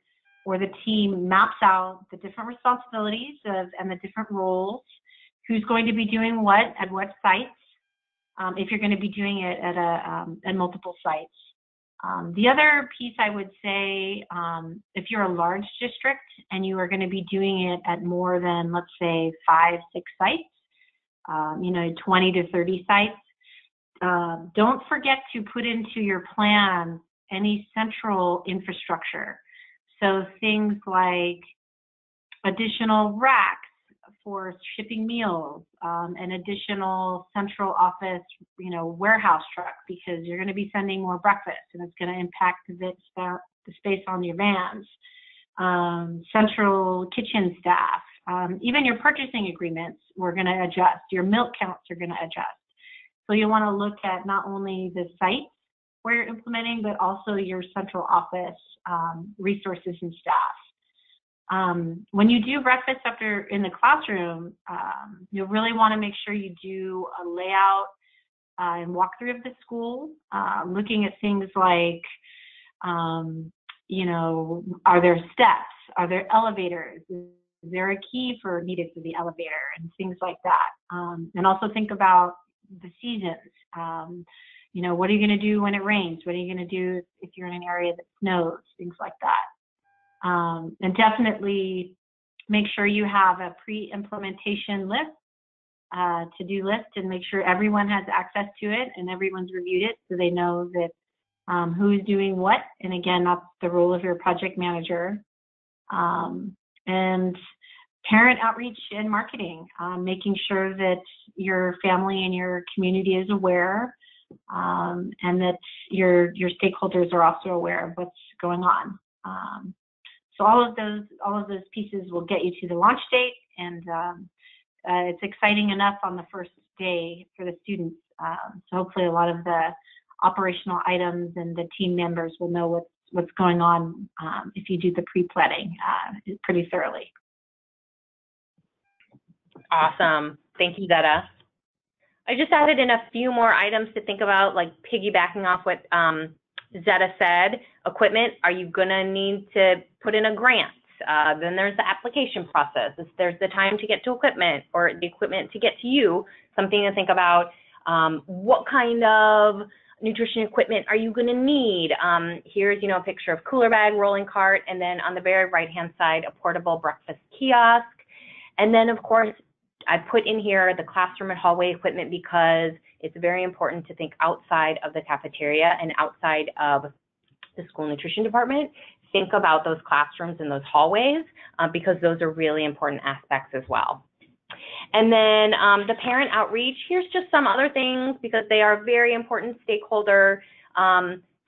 or the team maps out the different responsibilities and the different roles, who's going to be doing what at what sites, if you're going to be doing it at multiple sites. The other piece I would say, if you're a large district and you are going to be doing it at more than, let's say, 5, 6 sites, 20 to 30 sites, don't forget to put into your plan any central infrastructure. So things like additional racks for shipping meals, an additional central office, warehouse truck, because you're going to be sending more breakfast and it's going to impact the space on your vans, central kitchen staff, even your purchasing agreements, we're going to adjust. Your milk counts are going to adjust. So you want to look at not only the sites where you're implementing, but also your central office resources and staff. When you do breakfast after in the classroom, you'll really want to make sure you do a layout and walkthrough of the school, looking at things like, are there steps? Are there elevators? Is there a key needed for the elevator, and things like that? And also think about the seasons. What are you going to do when it rains? What are you going to do if you're in an area that snows? Things like that. And definitely make sure you have a pre-implementation list, to-do list, and make sure everyone has access to it and everyone's reviewed it, so they know that who's doing what. And again, that's the role of your project manager. And parent outreach and marketing, making sure that your family and your community is aware, and that your stakeholders are also aware of what's going on. So all of those pieces will get you to the launch date, and it's exciting enough on the first day for the students. So hopefully a lot of the operational items and the team members will know what's going on if you do the pre-planning pretty thoroughly. Awesome. Thank you, Zetta. I just added in a few more items to think about, like piggybacking off what Zetta said. Equipment, are you going to need to put in a grant? Then there's the application process. There's the time to get to equipment, or the equipment to get to you. Something to think about. What kind of nutrition equipment are you going to need? Here's, a picture of cooler bag, rolling cart, and then on the very right-hand side, a portable breakfast kiosk. And then, of course, I put in here the classroom and hallway equipment because it's very important to think outside of the cafeteria and outside of the school nutrition department. Think about those classrooms and those hallways because those are really important aspects as well. And then the parent outreach, here's just some other things because they are a very important stakeholder.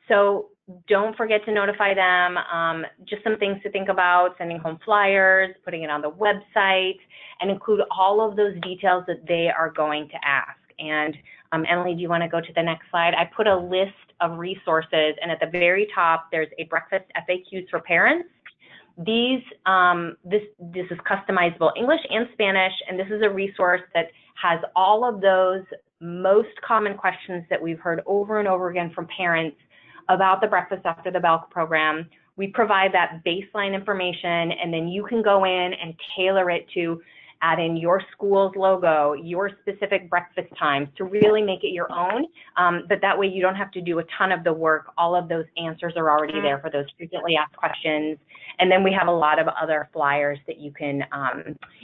So don't forget to notify them. Just some things to think about: sending home flyers, putting it on the website, and include all of those details that they are going to ask. And Emily, do you want to go to the next slide? I put a list of resources, and at the very top, there's a breakfast FAQs for parents. These, this is customizable English and Spanish, and this is a resource that has all of those most common questions that we've heard over and over again from parents about the Breakfast After the Bell program. We provide that baseline information, and then you can go in and tailor it to add in your school's logo, your specific breakfast times to really make it your own. But that way you don't have to do a ton of the work. All of those answers are already there for those frequently asked questions. And then we have a lot of other flyers that you can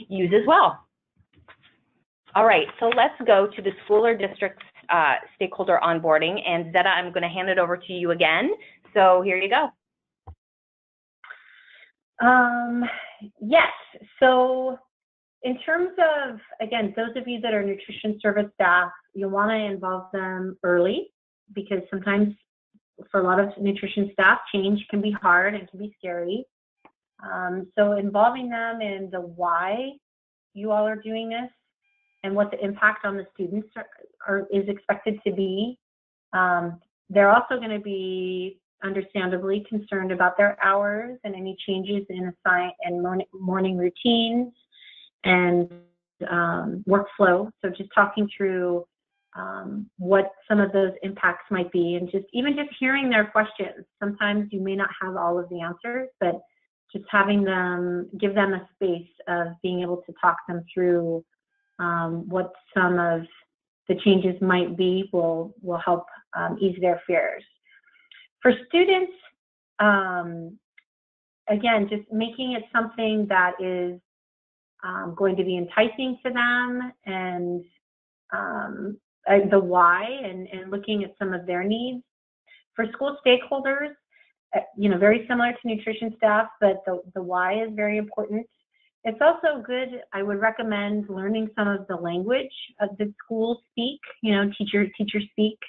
use as well. All right, so let's go to the school or district stakeholder onboarding. And Zetta, I'm going to hand it over to you again. So here you go. Yes, so in terms of, again, those of you that are nutrition service staff, you want to involve them early because sometimes for a lot of nutrition staff, change can be hard and can be scary. So involving them in the why you all are doing this and what the impact on the students is expected to be. They're also going to be understandably concerned about their hours and any changes in morning routines and workflow. So just talking through what some of those impacts might be, and just hearing their questions. Sometimes you may not have all of the answers, but just having them, give them a space of being able to talk them through what some of the changes might be will help ease their fears. For students, again, just making it something that is going to be enticing to them, and the why, and looking at some of their needs. For school stakeholders, very similar to nutrition staff, but the why is very important. It's also good, I would recommend learning some of the language that schools speak, teachers speak.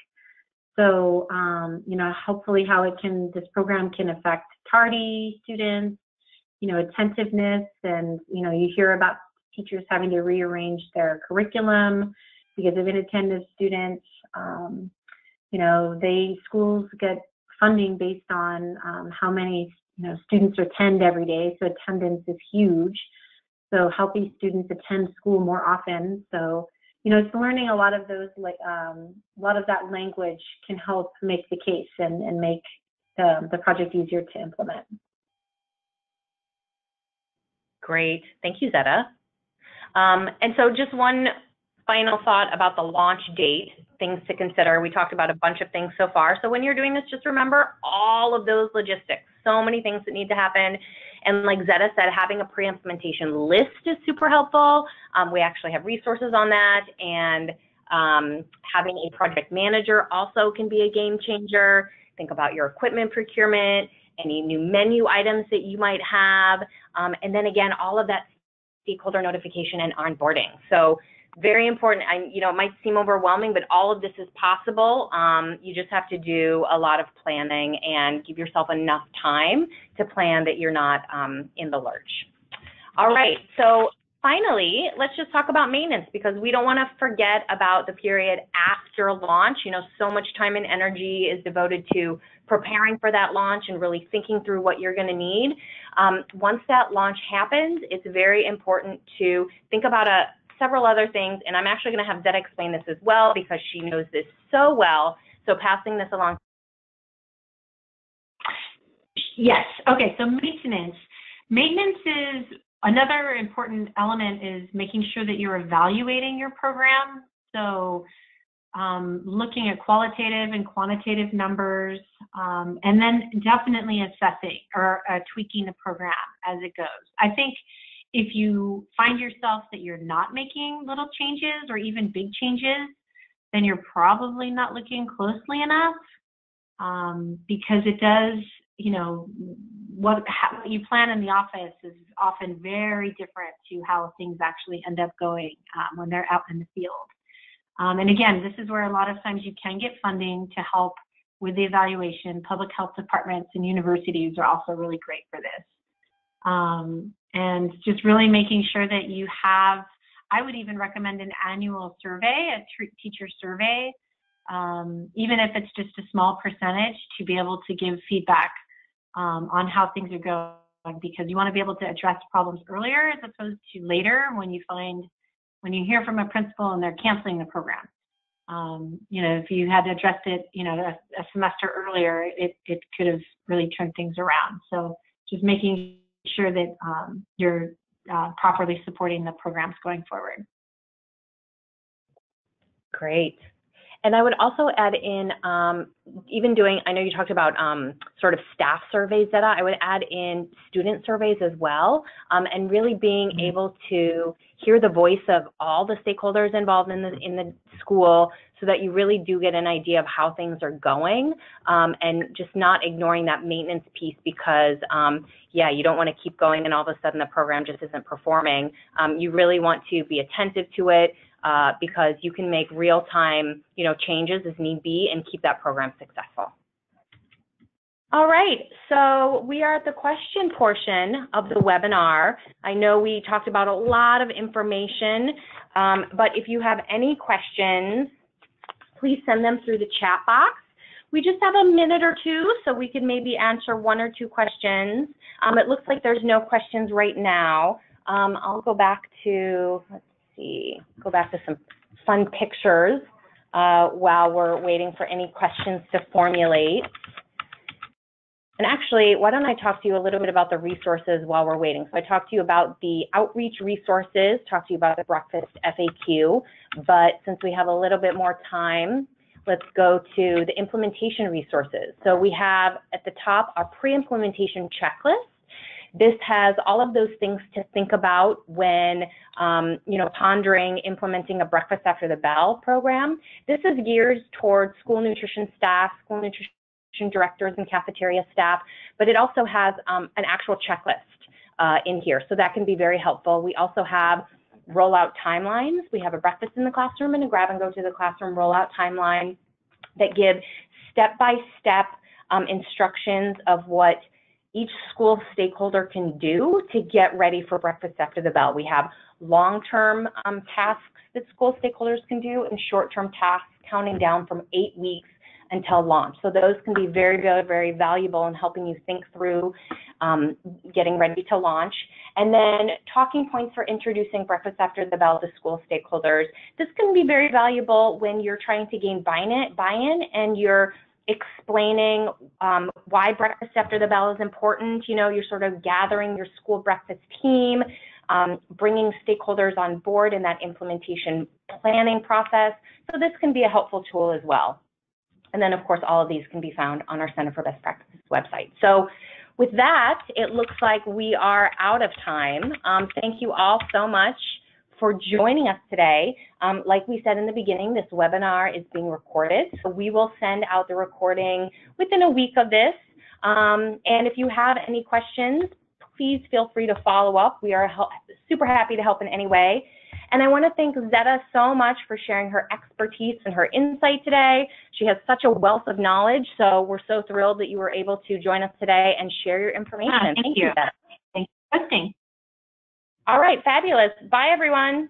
So, hopefully how this program can affect tardy students, attentiveness, and, you hear about teachers having to rearrange their curriculum because of inattentive students. Schools get funding based on how many, students attend every day. So attendance is huge. So helping students attend school more often. So, it's learning a lot of those, a lot of that language can help make the case and make the project easier to implement. Great, thank you, Zetta. And so just one final thought about the launch date, things to consider. We talked about a bunch of things so far. So when you're doing this, just remember all of those logistics, so many things that need to happen. And like Zetta said, having a pre-implementation list is super helpful. We actually have resources on that, and having a project manager also can be a game changer. Think about your equipment procurement, any new menu items that you might have. And then again, all of that stakeholder notification and onboarding. So very important. It might seem overwhelming, but all of this is possible. You just have to do a lot of planning and give yourself enough time to plan that you're not in the lurch. All right, so finally, let's just talk about maintenance, because we don't want to forget about the period after launch. So much time and energy is devoted to preparing for that launch and really thinking through what you're going to need. Once that launch happens, it's very important to think about several other things, and I'm actually going to have Zeta explain this as well because she knows this so well. So passing this along. Yes. Okay. So maintenance. Maintenance is another important element, is making sure that you're evaluating your program. So looking at qualitative and quantitative numbers, and then definitely assessing or tweaking the program as it goes. I think if you find yourself that you're not making little changes or even big changes, then you're probably not looking closely enough, because it does, what you plan in the office is often very different to how things actually end up going when they're out in the field. And again, this is where a lot of times you can get funding to help with the evaluation. Public health departments and universities are also really great for this. And just really making sure that you have, I would even recommend an annual survey, a teacher survey, even if it's just a small percentage, to be able to give feedback on how things are going, because you want to be able to address problems earlier as opposed to later when you hear from a principal and they're canceling the program. If you had addressed it, a semester earlier, it could have really turned things around. So just making sure that you're properly supporting the programs going forward. Great. And I would also add in, even doing, I know you talked about sort of staff surveys, Zeta. I would add in student surveys as well, and really being able to hear the voice of all the stakeholders involved in the school, so that you really do get an idea of how things are going, and just not ignoring that maintenance piece, because you don't want to keep going and all of a sudden the program just isn't performing. You really want to be attentive to it, because you can make real-time, changes as need be and keep that program successful. All right, so we are at the question portion of the webinar. I know we talked about a lot of information, but if you have any questions, please send them through the chat box. We just have a minute or two, so we can maybe answer one or two questions. It looks like there's no questions right now. I'll go back to, go back to some fun pictures while we're waiting for any questions to formulate. And actually, why don't I talk to you a little bit about the resources while we're waiting. So I talked to you about the outreach resources, talked to you about the breakfast FAQ, but since we have a little bit more time, let's go to the implementation resources. So we have at the top our pre-implementation checklist. This has all of those things to think about when, pondering implementing a breakfast after the bell program. This is geared towards school nutrition staff, school nutrition directors and cafeteria staff, but it also has an actual checklist in here, so that can be very helpful. We also have rollout timelines. We have a breakfast in the classroom and a grab and go to the classroom rollout timeline that give step-by-step instructions of what each school stakeholder can do to get ready for breakfast after the bell. We have long-term tasks that school stakeholders can do and short-term tasks counting down from 8 weeks until launch. So those can be very, very, very valuable in helping you think through getting ready to launch. And then talking points for introducing breakfast after the bell to school stakeholders. This can be very valuable when you're trying to gain buy-in and you're explaining why breakfast after the bell is important. You're sort of gathering your school breakfast team, bringing stakeholders on board in that implementation planning process. So this can be a helpful tool as well. And then, of course, all of these can be found on our Center for Best Practices website. So with that, it looks like we are out of time. Thank you all so much for joining us today. Like we said in the beginning, this webinar is being recorded, so we will send out the recording within a week of this. And if you have any questions, please feel free to follow up. We are super happy to help in any way. And I want to thank Zetta so much for sharing her expertise and her insight today. She has such a wealth of knowledge, so we're so thrilled that you were able to join us today and share your information. Thank you, Zetta. Thanks for hosting. All right, fabulous. Bye, everyone.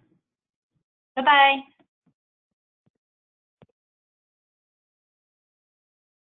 Bye-bye.